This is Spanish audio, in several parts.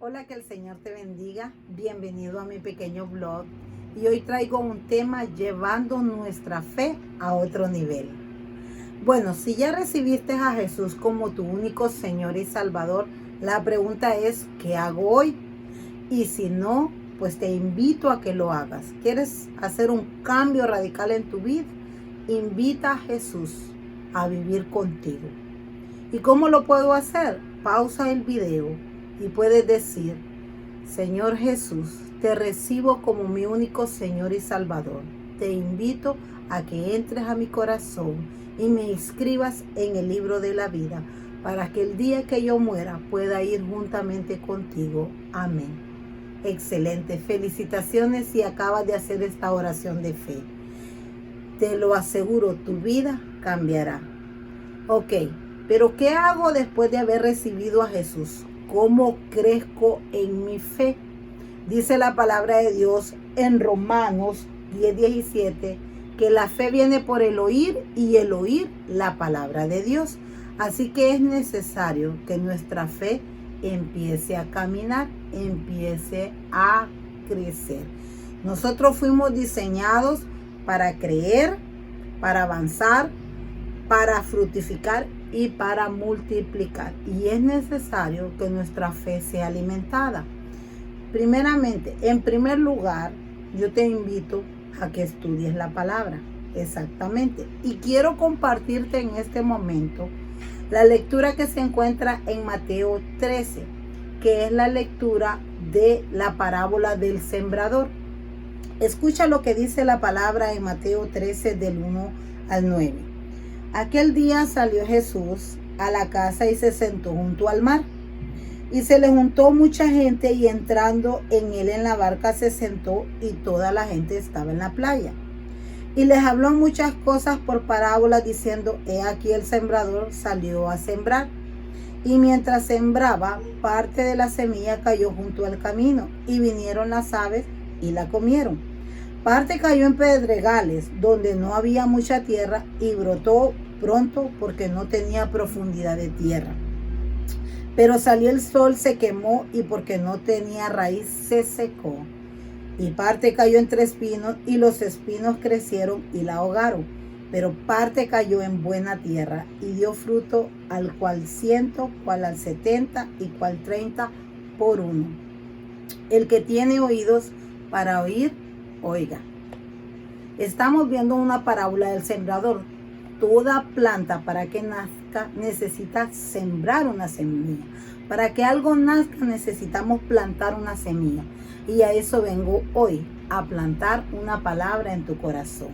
Hola, que el Señor te bendiga. Bienvenido a mi pequeño blog. Y hoy traigo un tema: llevando nuestra fe a otro nivel. Bueno, si ya recibiste a Jesús como tu único Señor y Salvador, la pregunta es: ¿qué hago hoy? Y si no, pues te invito a que lo hagas. ¿Quieres hacer un cambio radical en tu vida? Invita a Jesús a vivir contigo. ¿Y cómo lo puedo hacer? Pausa el video y puedes decir: Señor Jesús, te recibo como mi único Señor y Salvador. Te invito a que entres a mi corazón y me inscribas en el libro de la vida, para que el día que yo muera pueda ir juntamente contigo. Amén. Excelente. Felicitaciones si acabas de hacer esta oración de fe. Te lo aseguro, tu vida cambiará. Ok, pero ¿qué hago después de haber recibido a Jesús? ¿Cómo crezco en mi fe? Dice la palabra de Dios en Romanos 10:17 que la fe viene por el oír y el oír la palabra de Dios. Así que es necesario que nuestra fe empiece a caminar, empiece a crecer. Nosotros fuimos diseñados para creer, para avanzar, para fructificar y para multiplicar. Y es necesario que nuestra fe sea alimentada. Primeramente, en primer lugar, yo te invito a que estudies la palabra. Exactamente. Y quiero compartirte en este momento la lectura que se encuentra en Mateo 13, que es la lectura de la parábola del sembrador. Escucha lo que dice la palabra en Mateo 13 del 1 al 9. Aquel día salió Jesús a la casa y se sentó junto al mar. Y se le juntó mucha gente, y entrando en él en la barca se sentó, y toda la gente estaba en la playa. Y les habló muchas cosas por parábolas, diciendo: he aquí el sembrador salió a sembrar. Y mientras sembraba, parte de la semilla cayó junto al camino, y vinieron las aves y la comieron. Parte cayó en pedregales, donde no había mucha tierra, y brotó pronto porque no tenía profundidad de tierra. Pero salió el sol, se quemó, y porque no tenía raíz se secó. Y parte cayó entre espinos, y los espinos crecieron y la ahogaron. Pero parte cayó en buena tierra, y dio fruto, al cual 100, cual al 70, y cual 30 por uno. El que tiene oídos para oír, oiga. Estamos viendo una parábola del sembrador. Toda planta, para que nazca, necesita sembrar una semilla. Para que algo nazca, necesitamos plantar una semilla. Y a eso vengo hoy, a plantar una palabra en tu corazón.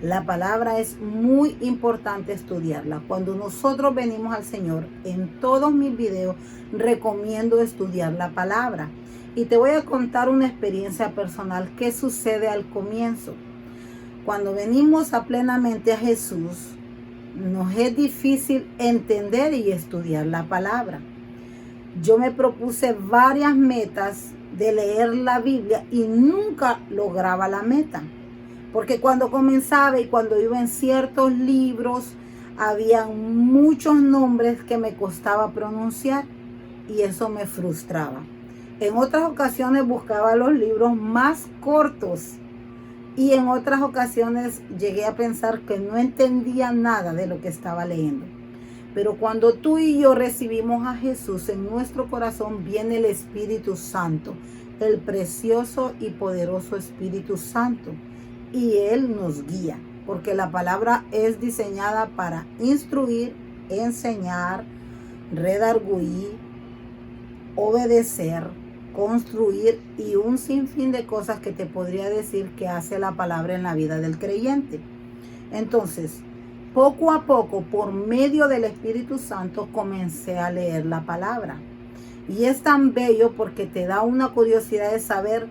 La palabra es muy importante estudiarla. Cuando nosotros venimos al Señor, en todos mis videos recomiendo estudiar la palabra. Y te voy a contar una experiencia personal que sucede al comienzo. Cuando venimos plenamente a Jesús, nos es difícil entender y estudiar la palabra. Yo me propuse varias metas de leer la Biblia y nunca lograba la meta. Porque cuando comenzaba y cuando iba en ciertos libros, había muchos nombres que me costaba pronunciar, y eso me frustraba. En otras ocasiones buscaba los libros más cortos, y en otras ocasiones llegué a pensar que no entendía nada de lo que estaba leyendo. Pero cuando tú y yo recibimos a Jesús en nuestro corazón, viene el Espíritu Santo, el precioso y poderoso Espíritu Santo. Y Él nos guía, porque la palabra es diseñada para instruir, enseñar, redarguir, obedecer, construir y un sinfín de cosas que te podría decir que hace la palabra en la vida del creyente. Entonces, poco a poco, por medio del Espíritu Santo, comencé a leer la palabra. Y es tan bello porque te da una curiosidad de saber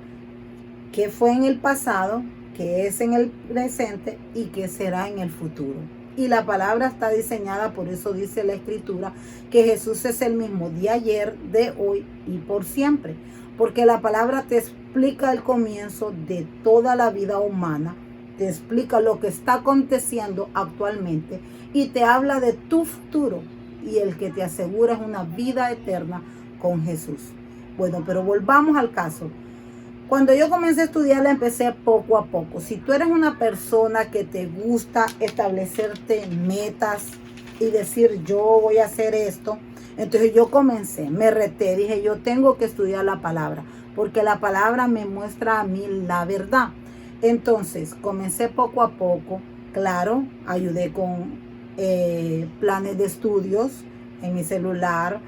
qué fue en el pasado, qué es en el presente y qué será en el futuro. Y la palabra está diseñada, por eso dice la Escritura, que Jesús es el mismo de ayer, de hoy y por siempre. Porque la palabra te explica el comienzo de toda la vida humana, te explica lo que está aconteciendo actualmente y te habla de tu futuro, y el que te asegura es una vida eterna con Jesús. Bueno, pero volvamos al caso. Cuando yo comencé a estudiarla, empecé poco a poco. Si tú eres una persona que te gusta establecerte metas y decir, yo voy a hacer esto, entonces yo comencé, me reté, dije, yo tengo que estudiar la palabra, porque la palabra me muestra a mí la verdad. Entonces, comencé poco a poco, claro, ayudé con planes de estudios en mi celular,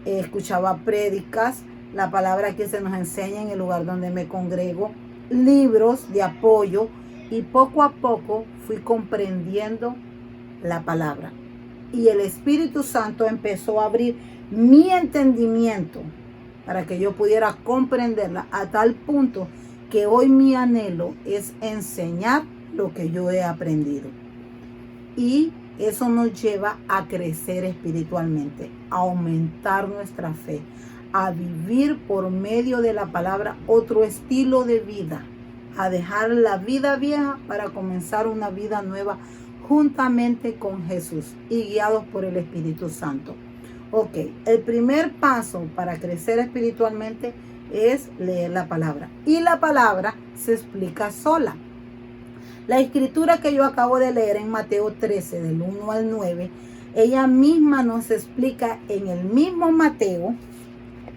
escuchaba prédicas, la palabra que se nos enseña en el lugar donde me congrego, libros de apoyo, y poco a poco fui comprendiendo la palabra. Y el Espíritu Santo empezó a abrir mi entendimiento para que yo pudiera comprenderla a tal punto que hoy mi anhelo es enseñar lo que yo he aprendido. Y eso nos lleva a crecer espiritualmente, a aumentar nuestra fe, a vivir por medio de la palabra otro estilo de vida, a dejar la vida vieja para comenzar una vida nueva juntamente con Jesús y guiados por el Espíritu Santo. Ok, el primer paso para crecer espiritualmente es leer la palabra. Y la palabra se explica sola. La escritura que yo acabo de leer en Mateo 13, del 1 al 9, ella misma nos explica en el mismo Mateo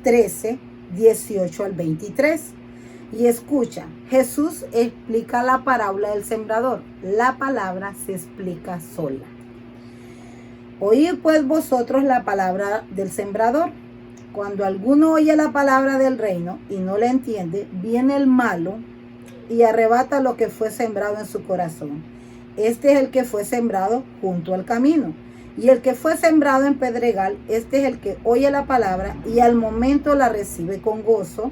13, 18 al 23. Y escucha, Jesús explica la parábola del sembrador. La palabra se explica sola. Oíd pues vosotros la palabra del sembrador. Cuando alguno oye la palabra del reino y no la entiende, viene el malo y arrebata lo que fue sembrado en su corazón. Este es el que fue sembrado junto al camino. Y el que fue sembrado en pedregal, este es el que oye la palabra y al momento la recibe con gozo,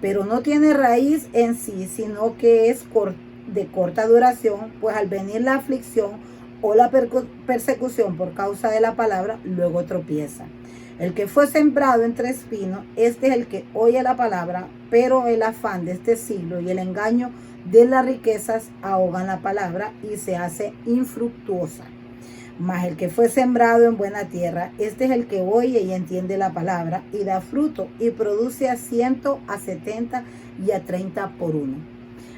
pero no tiene raíz en sí, sino que es de corta duración, pues al venir la aflicción o la persecución por causa de la palabra, luego tropieza. El que fue sembrado entre espinos, este es el que oye la palabra, pero el afán de este siglo y el engaño de las riquezas ahogan la palabra y se hace infructuosa. Mas el que fue sembrado en buena tierra, este es el que oye y entiende la palabra y da fruto y produce a 100, a 70 y a 30 por uno.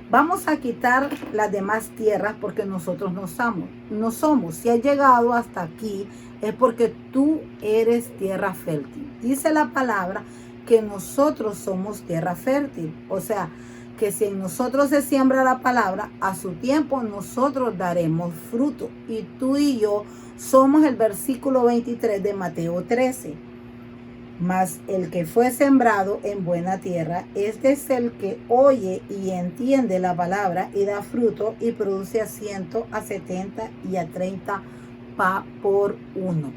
Vamos a quitar las demás tierras porque nosotros no somos. Si has llegado hasta aquí es porque tú eres tierra fértil. Dice la palabra que nosotros somos tierra fértil. O sea, que si en nosotros se siembra la palabra, a su tiempo nosotros daremos fruto. Y tú y yo somos el versículo 23 de Mateo 13. Mas el que fue sembrado en buena tierra, este es el que oye y entiende la palabra y da fruto y produce a 100, a 70 y a 30 por uno.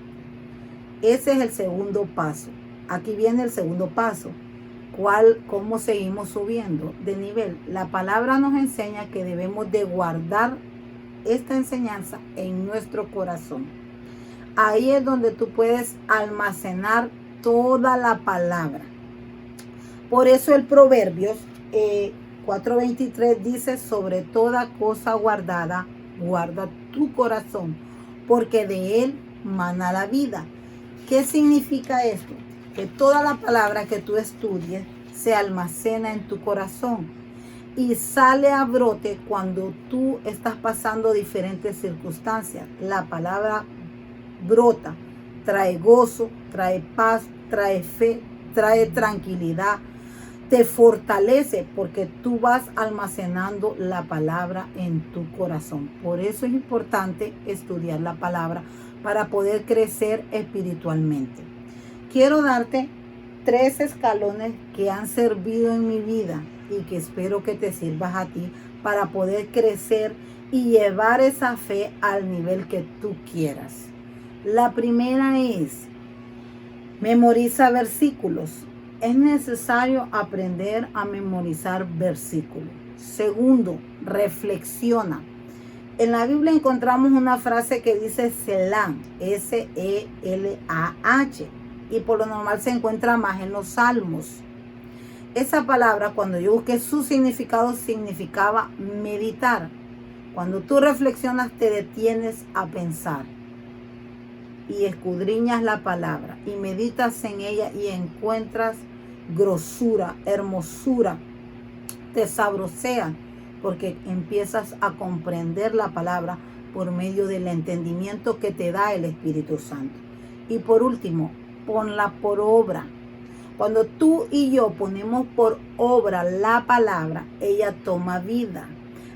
Ese es el segundo paso. Aquí viene el segundo paso. ¿Cómo seguimos subiendo de nivel? La palabra nos enseña que debemos de guardar esta enseñanza en nuestro corazón. Ahí es donde tú puedes almacenar toda la palabra. Por eso el Proverbios 4:23 dice, sobre toda cosa guardada, guarda tu corazón, porque de él mana la vida. ¿Qué significa esto? Que toda la palabra que tú estudies se almacena en tu corazón y sale a brote cuando tú estás pasando diferentes circunstancias. La palabra brota, trae gozo, trae paz, trae fe, trae tranquilidad, te fortalece porque tú vas almacenando la palabra en tu corazón. Por eso es importante estudiar la palabra para poder crecer espiritualmente. Quiero darte 3 escalones que han servido en mi vida y que espero que te sirvas a ti para poder crecer y llevar esa fe al nivel que tú quieras. La primera es, memoriza versículos. Es necesario aprender a memorizar versículos. Segundo, reflexiona. En la Biblia encontramos una frase que dice Selah, S-E-L-A-H, y por lo normal se encuentra más en los Salmos. Esa palabra, cuando yo busqué su significado, significaba meditar. Cuando tú reflexionas, te detienes a pensar y escudriñas la palabra y meditas en ella y encuentras grosura, hermosura, te sabrosean, porque empiezas a comprender la palabra por medio del entendimiento que te da el Espíritu Santo. Y por último, ponla por obra. Cuando tú y yo ponemos por obra la palabra, ella toma vida.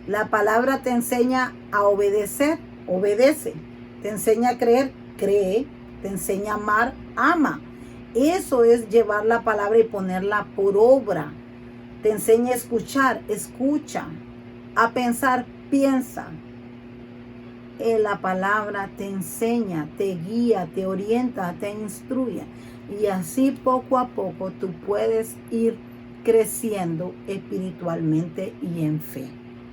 La palabra te enseña a obedecer, obedece. Te enseña a creer, cree. Te enseña a amar, ama. Eso es llevar la palabra y ponerla por obra. Te enseña a escuchar, escucha. A pensar, piensa. La palabra te enseña, te guía, te orienta, te instruye. Y así poco a poco tú puedes ir creciendo espiritualmente y en fe.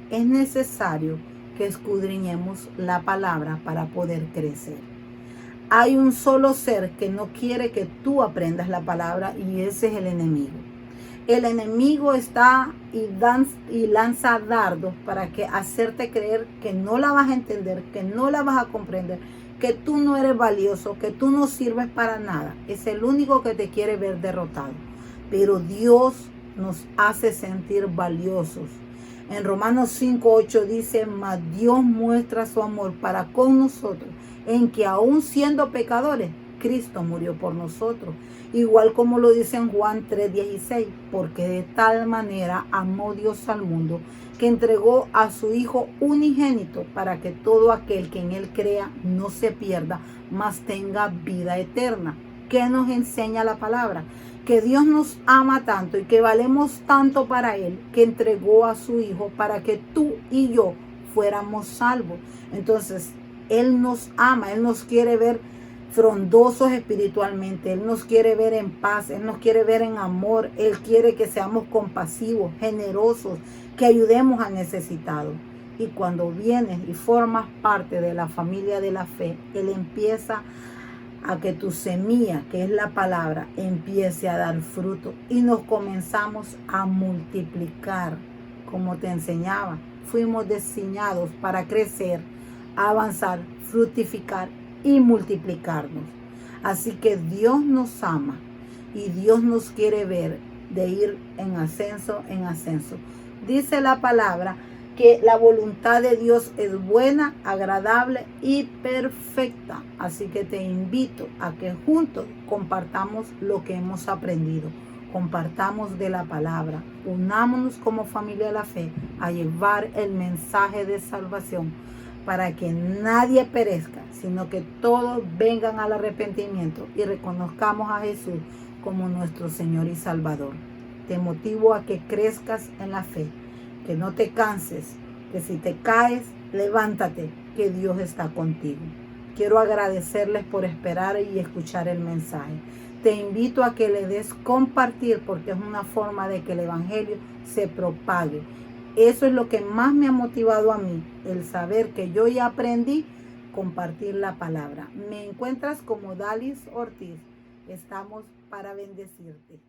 Es necesario que escudriñemos la palabra para poder crecer. Hay un solo ser que no quiere que tú aprendas la palabra y ese es el enemigo. El enemigo está y lanza dardos para que hacerte creer que no la vas a entender, que no la vas a comprender, que tú no eres valioso, que tú no sirves para nada. Es el único que te quiere ver derrotado. Pero Dios nos hace sentir valiosos. En Romanos 5:8 dice, mas Dios muestra su amor para con nosotros, en que aún siendo pecadores, Cristo murió por nosotros. Igual como lo dice en Juan 3:16, porque de tal manera amó Dios al mundo, que entregó a su Hijo unigénito, para que todo aquel que en Él crea no se pierda, mas tenga vida eterna. ¿Qué nos enseña la palabra? Que Dios nos ama tanto y que valemos tanto para Él, que entregó a su Hijo para que tú y yo fuéramos salvos. Entonces, Él nos ama, Él nos quiere ver frondosos espiritualmente, Él nos quiere ver en paz, Él nos quiere ver en amor, Él quiere que seamos compasivos, generosos, que ayudemos al necesitado. Y cuando vienes y formas parte de la familia de la fe, Él empieza a que tu semilla, que es la palabra, empiece a dar fruto y nos comenzamos a multiplicar. Como te enseñaba, fuimos diseñados para crecer, avanzar, fructificar y multiplicarnos. Así que Dios nos ama y Dios nos quiere ver de ir en ascenso en ascenso. Dice la palabra que la voluntad de Dios es buena, agradable y perfecta. Así que te invito a que juntos compartamos lo que hemos aprendido. Compartamos de la palabra. Unámonos como familia de la fe a llevar el mensaje de salvación para que nadie perezca, sino que todos vengan al arrepentimiento y reconozcamos a Jesús como nuestro Señor y Salvador. Te motivo a que crezcas en la fe, que no te canses, que si te caes, levántate, que Dios está contigo. Quiero agradecerles por esperar y escuchar el mensaje. Te invito a que le des compartir, porque es una forma de que el evangelio se propague. Eso es lo que más me ha motivado a mí, el saber que yo ya aprendí compartir la palabra. Me encuentras como Dalis Ortiz. Estamos para bendecirte.